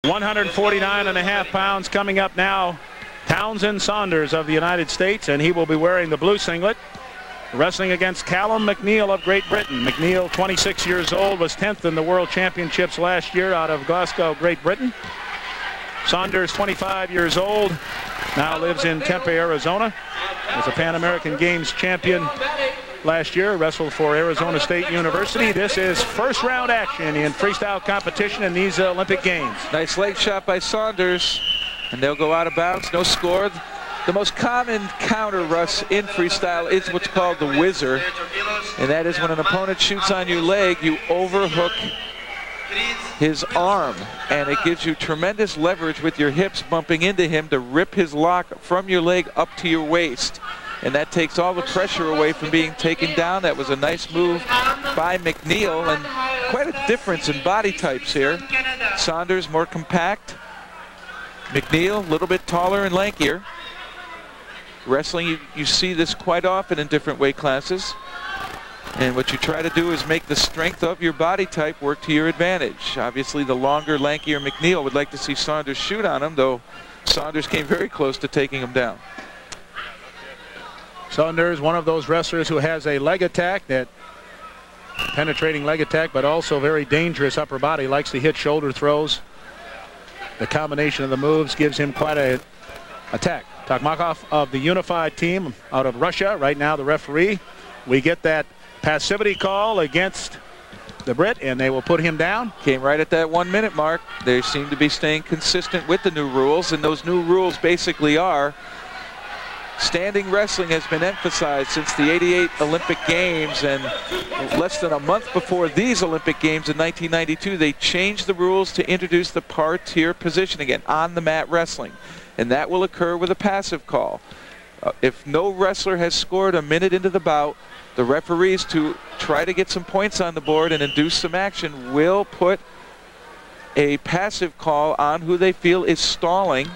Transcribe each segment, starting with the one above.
149.5 pounds coming up now. Townsend Saunders of the United States, and he will be wearing the blue singlet. Wrestling against Calum Mcneil of Great Britain. Mcneil, 26 years old, was 10th in the World Championships last year out of Glasgow, Great Britain. Saunders, 25 years old, now lives in Tempe, Arizona. Was a Pan American Games champion last year, wrestled for Arizona State University. This is first round action in freestyle competition in these Olympic Games. Nice leg shot by Saunders, and they'll go out of bounds, no score. The most common counter, Russ, in freestyle is what's called the whizzer, and that is when an opponent shoots on your leg, you overhook his arm, and it gives you tremendous leverage with your hips bumping into him to rip his lock from your leg up to your waist. And that takes all the pressure away from being taken down. That was a nice move by Mcneil, and quite a difference in body types here. Saunders more compact. Mcneil a little bit taller and lankier. Wrestling, you see this quite often in different weight classes. And what you try to do is make the strength of your body type work to your advantage. Obviously, the longer, lankier Mcneil would like to see Saunders shoot on him, though Saunders came very close to taking him down. Saunders, one of those wrestlers who has a leg attack, that penetrating leg attack, but also very dangerous upper body, likes to hit shoulder throws. The combination of the moves gives him quite a attack. Takmakov of the unified team out of Russia, right now the referee. We get that passivity call against the Brit, and they will put him down. Came right at that 1 minute mark. They seem to be staying consistent with the new rules, and those new rules basically are standing wrestling has been emphasized since the '88 Olympic Games, and less than a month before these Olympic Games in 1992, they changed the rules to introduce the par-tier position again, on the mat wrestling. And that will occur with a passive call. If no wrestler has scored a minute into the bout, the referees, to try to get some points on the board and induce some action, will put a passive call on who they feel is stalling.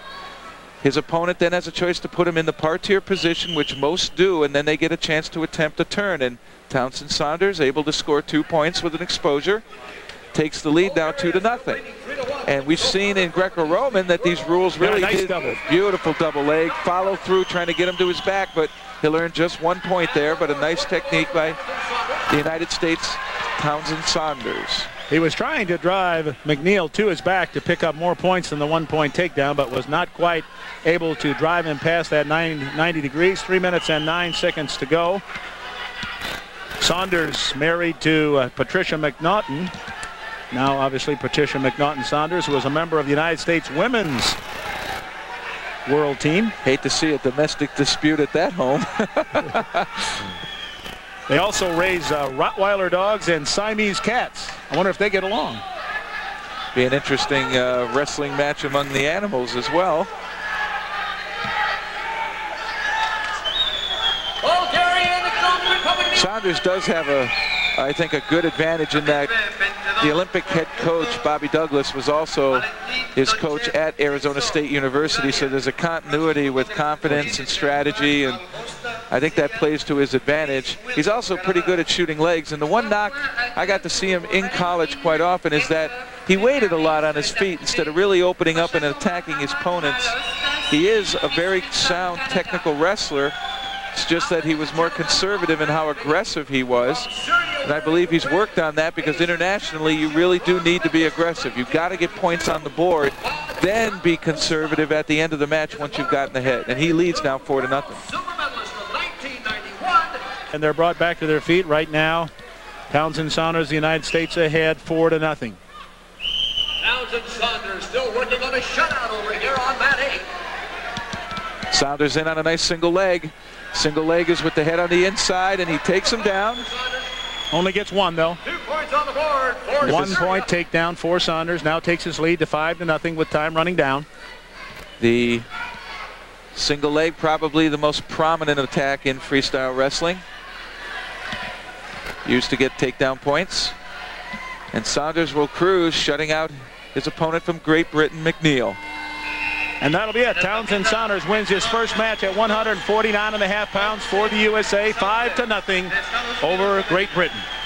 His opponent then has a choice to put him in the par-tier position, which most do, and then they get a chance to attempt a turn. And Townsend Saunders able to score 2 points with an exposure, takes the lead now 2-0. And we've seen in Greco-Roman that these rules really did beautiful double leg, follow through, trying to get him to his back, but he'll earn just 1 point there, but a nice technique by the United States, Townsend Saunders. He was trying to drive Mcneil to his back to pick up more points than the 1 point takedown, but was not quite able to drive him past that 90 degrees. 3 minutes and 9 seconds to go. Saunders married to Patricia McNaughton. Now, obviously, Patricia McNaughton Saunders, who was a member of the United States women's world team. Hate to see a domestic dispute at that home. They also raise Rottweiler dogs and Siamese cats. I wonder if they get along. Be an interesting wrestling match among the animals as well. Saunders does have I think a good advantage in that the Olympic head coach, Bobby Douglas, was also his coach at Arizona State University, so there's a continuity with confidence and strategy, and I think that plays to his advantage. He's also pretty good at shooting legs, and the one knock, I got to see him in college quite often, is that he waited a lot on his feet instead of really opening up and attacking his opponents. He is a very sound technical wrestler. It's just that he was more conservative in how aggressive he was. And I believe he's worked on that, because internationally you really do need to be aggressive. You've got to get points on the board, then be conservative at the end of the match once you've gotten ahead. And he leads now 4-0. And they're brought back to their feet right now. Townsend Saunders, the United States, ahead 4-0. Townsend Saunders still working on a shutout over here on mat 8. Saunders in on a nice single leg. Single leg is with the head on the inside, and he takes him down. Only gets one, though. 2 points on the board. 1 point takedown for Saunders. Now takes his lead to 5-0 with time running down. The single leg, probably the most prominent attack in freestyle wrestling. Used to get takedown points. And Saunders will cruise, shutting out his opponent from Great Britain, Mcneil. And that'll be it. Townsend Saunders wins his first match at 149.5 pounds for the USA, 5-0 over Great Britain.